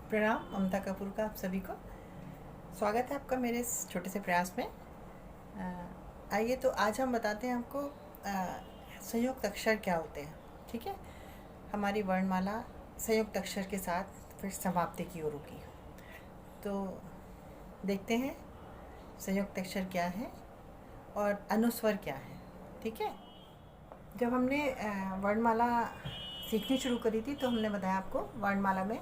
प्रणाम। ममता कपूर का आप सभी को स्वागत है आपका मेरे इस छोटे से प्रयास में। आइए तो आज हम बताते हैं आपको संयुक्त अक्षर क्या होते हैं। ठीक है, हमारी वर्णमाला संयुक्त अक्षर के साथ फिर समाप्ति की ओर रुकी। तो देखते हैं संयुक्त अक्षर क्या है और अनुस्वर क्या है। ठीक है, जब हमने वर्णमाला सीखनी शुरू करी थी तो हमने बताया आपको वर्णमाला में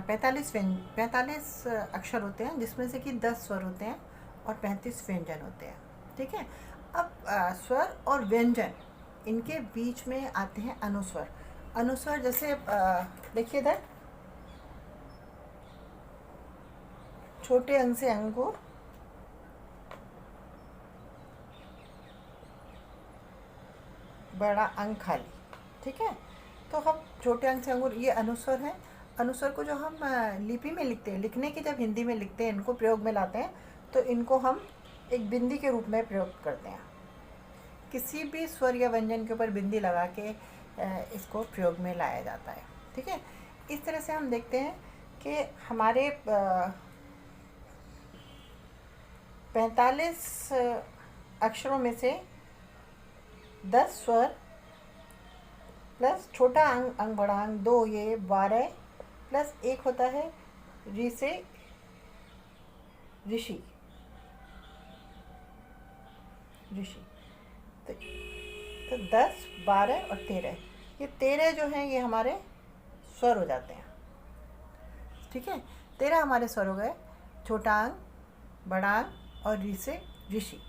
45 अक्षर होते हैं, जिसमें से कि 10 स्वर होते हैं और 35 व्यंजन होते हैं। ठीक है, अब स्वर और व्यंजन इनके बीच में आते हैं अनुस्वर। अनुस्वर जैसे देखिए इधर, छोटे अंग से अंगूर, बड़ा अंग खाली। ठीक है, तो हम छोटे अंग से अंगूर ये अनुस्वर है। अनुस्वर को जो हम लिपि में लिखते हैं, लिखने की जब हिंदी में लिखते हैं, इनको प्रयोग में लाते हैं तो इनको हम एक बिंदी के रूप में प्रयोग करते हैं। किसी भी स्वर या व्यंजन के ऊपर बिंदी लगा के इसको प्रयोग में लाया जाता है। ठीक है, इस तरह से हम देखते हैं कि हमारे 45 अक्षरों में से 10 स्वर प्लस छोटा अंग, अंग बड़ा अंग 2, ये 12 प्लस एक होता है ऋ से ऋषि, ऋषि। तो 10, 12 और 13, ये 13 जो हैं ये हमारे स्वर हो जाते हैं। ठीक है, 13 हमारे स्वर हो गए, छोटा अंग, बड़ा अंग और ऋ से ऋषि।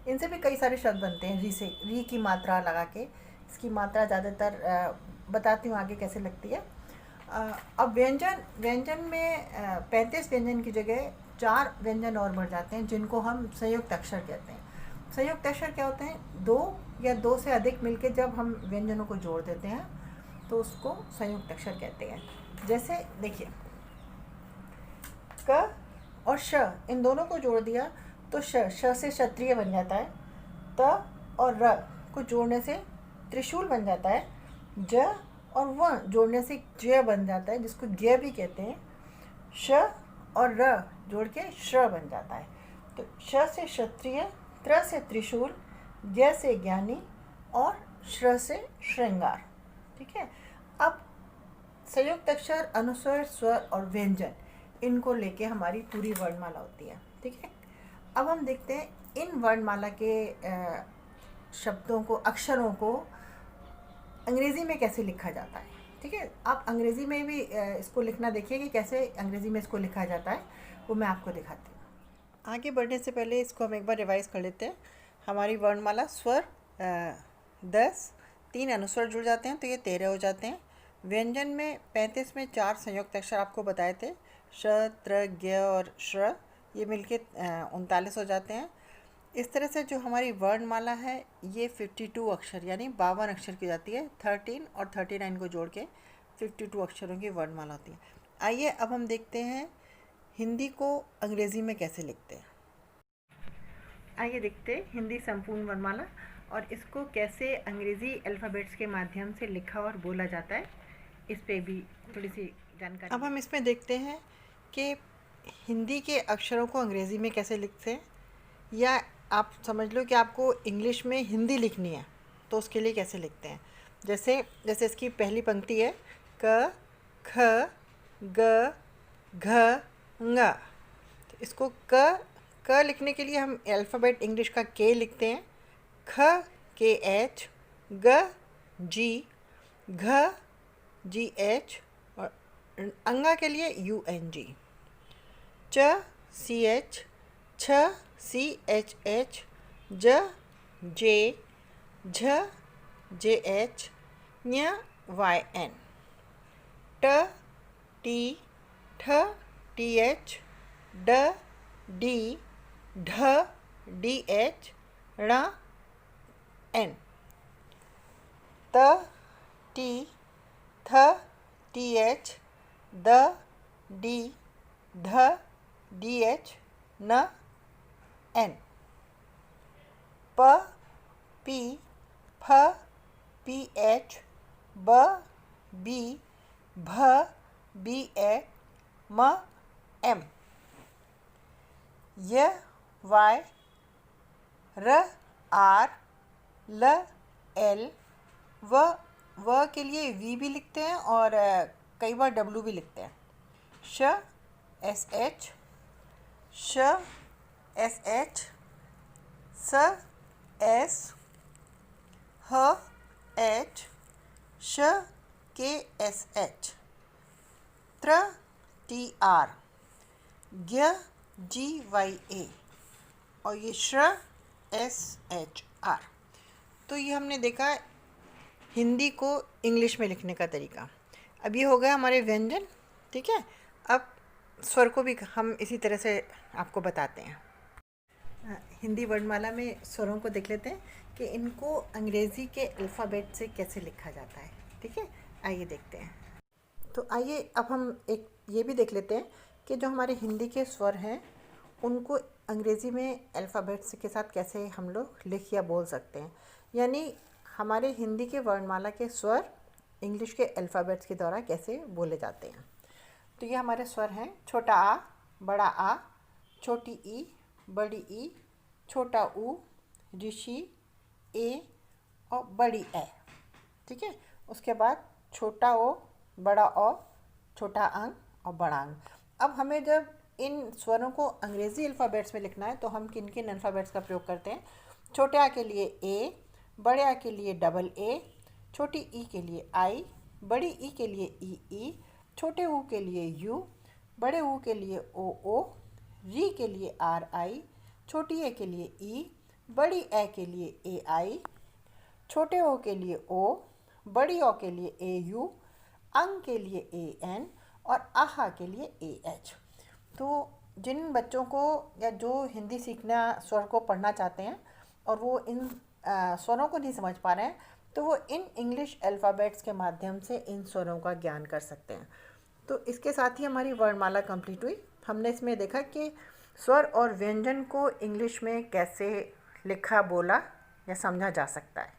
इनसे भी कई सारे शब्द बनते हैं ऋ से, ऋ की मात्रा लगा के। इसकी मात्रा ज़्यादातर बताती हूँ आगे कैसे लगती है। अब व्यंजन, व्यंजन में 35 व्यंजन की जगह 4 व्यंजन और बढ़ जाते हैं, जिनको हम संयुक्त अक्षर कहते हैं। संयुक्त अक्षर क्या होते हैं? 2 या 2 से अधिक मिलके जब हम व्यंजनों को जोड़ देते हैं तो उसको संयुक्त अक्षर कहते हैं। जैसे देखिए, क और श, इन दोनों को जोड़ दिया तो श से क्षत्रिय बन जाता है। त और र को जोड़ने से त्रिशूल बन जाता है। ज और व जोड़ने से जय बन जाता है, जिसको जय भी कहते हैं। श और र जोड़ के श्र बन जाता है। तो श से क्षत्रिय, त्र से त्रिशूल, ज से ज्ञानी और श्र से श्रृंगार। ठीक है, अब संयुक्त अक्षर, अनुस्वर, स्वर और व्यंजन, इनको लेके हमारी पूरी वर्णमाला होती है। ठीक है, अब हम देखते हैं इन वर्णमाला के शब्दों को, अक्षरों को अंग्रेज़ी में कैसे लिखा जाता है। ठीक है, आप अंग्रेज़ी में भी इसको लिखना देखिए कि कैसे अंग्रेज़ी में इसको लिखा जाता है, वो मैं आपको दिखाती हूँ। आगे बढ़ने से पहले इसको हम एक बार रिवाइज़ कर लेते हैं। हमारी वर्णमाला स्वर 10, 3 अनुस्वर जुड़ जाते हैं तो ये 13 हो जाते हैं। व्यंजन में 35 में 4 संयुक्त अक्षर आपको बताए थे, श, त्र, ज्ञ और श्र, ये मिलके 39 हो जाते हैं। इस तरह से जो हमारी वर्णमाला है ये 52 अक्षर यानी 52 अक्षर की जाती है। 13 और 39 को जोड़ के 52 अक्षरों की वर्णमाला होती है। आइए अब हम देखते हैं हिंदी को अंग्रेज़ी में कैसे लिखते हैं। आइए देखते हैं हिंदी संपूर्ण वर्णमाला और इसको कैसे अंग्रेज़ी अल्फ़ाबेट्स के माध्यम से लिखा और बोला जाता है, इस पे भी थोड़ी सी जानकारी। अब हम इसमें देखते हैं कि हिंदी के अक्षरों को अंग्रेज़ी में कैसे लिखते हैं, या आप समझ लो कि आपको इंग्लिश में हिंदी लिखनी है तो उसके लिए कैसे लिखते हैं। जैसे जैसे इसकी पहली पंक्ति है क, ख, ग, घ, ङ। तो इसको क लिखने के लिए हम अल्फ़ाबेट इंग्लिश का के लिखते हैं, ख के एच, ग जी, घ जी एच और अंगा के लिए यू एन जी, च सी एच, छ सी एच एच, ज जे, झ जे एच, ञ वाई एन, ट टी, ठ टी एच, ड डी, ढ डी एच, ण एन, त टी, थ टी एच, द डी, ध डी एच, न एन, प पी, फ पी एच, ब बी, भ बी ए, म एम, य वाई, र आर, ल एल, व के लिए वी भी लिखते हैं और कई बार डब्लू भी लिखते हैं। श एस एच, श एस एच, स एस, ह एच, श के एस एच, त्र टी आर, ज्ञ जी वाई ए और ये श्र एस एच आर। तो ये हमने देखा हिंदी को इंग्लिश में लिखने का तरीका। अब ये हो गया हमारे व्यंजन, ठीक है। अब स्वर को भी हम इसी तरह से आपको बताते हैं। हिंदी वर्णमाला में स्वरों को देख लेते हैं कि इनको अंग्रेज़ी के अल्फ़ाबेट से कैसे लिखा जाता है, ठीक है। आइए देखते हैं। तो आइए अब हम एक ये भी देख लेते हैं कि जो हमारे हिंदी के स्वर हैं उनको अंग्रेज़ी में अल्फ़ाबेट्स के साथ कैसे हम लोग लिख या बोल सकते हैं, यानी हमारे हिंदी के वर्णमाला के स्वर इंग्लिश के अल्फ़ाबेट्स के द्वारा कैसे बोले जाते हैं। तो ये हमारे स्वर हैं छोटा आ, बड़ा आ, छोटी ई, बड़ी ई, छोटा ऊ, ऋषि, ए और बड़ी ए, ठीक है। उसके बाद छोटा ओ, बड़ा ओ, छोटा अंग और बड़ा अंग। अब हमें जब इन स्वरों को अंग्रेज़ी अल्फ़ाबेट्स में लिखना है तो हम किन किन अल्फ़ाबेट्स का प्रयोग करते हैं। छोटे आ के लिए ए, बड़े आ के लिए डबल ए, छोटी ई के लिए आई, बड़ी ई के लिए ई, छोटे ऊ के लिए यू, बड़े ऊ के लिए ओ, री के लिए आर आई, छोटी ए के लिए ई, बड़ी ए के लिए ए आई, छोटे ओ के लिए ओ, बड़ी ओ के लिए ए यू, अंग के लिए ए एन और आहा के लिए ए एच। तो जिन बच्चों को या जो हिंदी सीखना स्वर को पढ़ना चाहते हैं और वो इन स्वरों को नहीं समझ पा रहे हैं तो वो इन इंग्लिश अल्फ़ाबेट्स के माध्यम से इन स्वरों का ज्ञान कर सकते हैं। तो इसके साथ ही हमारी वर्णमाला कंप्लीट हुई। हमने इसमें देखा कि स्वर और व्यंजन को इंग्लिश में कैसे लिखा, बोला या समझा जा सकता है।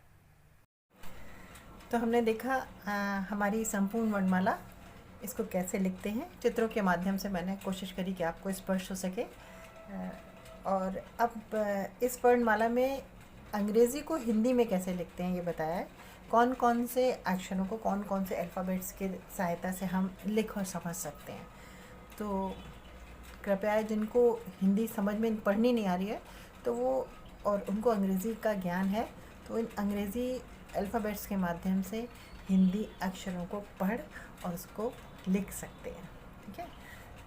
तो हमने देखा हमारी संपूर्ण वर्णमाला, इसको कैसे लिखते हैं। चित्रों के माध्यम से मैंने कोशिश करी कि आपको स्पष्ट हो सके। और अब इस वर्णमाला में अंग्रेज़ी को हिंदी में कैसे लिखते हैं ये बताया है। कौन कौन से अक्षरों को कौन कौन से अल्फ़ाबेट्स की सहायता से हम लिख और समझ सकते हैं। तो कृपया जिनको हिंदी समझ में पढ़नी नहीं आ रही है तो वो और उनको अंग्रेज़ी का ज्ञान है तो इन अंग्रेज़ी अल्फ़ाबेट्स के माध्यम से हिंदी अक्षरों को पढ़ और उसको लिख सकते हैं, ठीक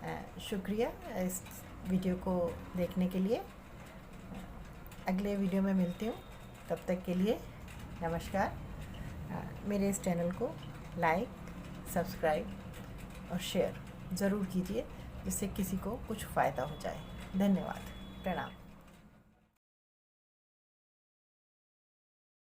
है। शुक्रिया इस वीडियो को देखने के लिए। अगले वीडियो में मिलती हूँ, तब तक के लिए नमस्कार। मेरे इस चैनल को लाइक, सब्सक्राइब और शेयर ज़रूर कीजिए जिससे किसी को कुछ फ़ायदा हो जाए। धन्यवाद, प्रणाम।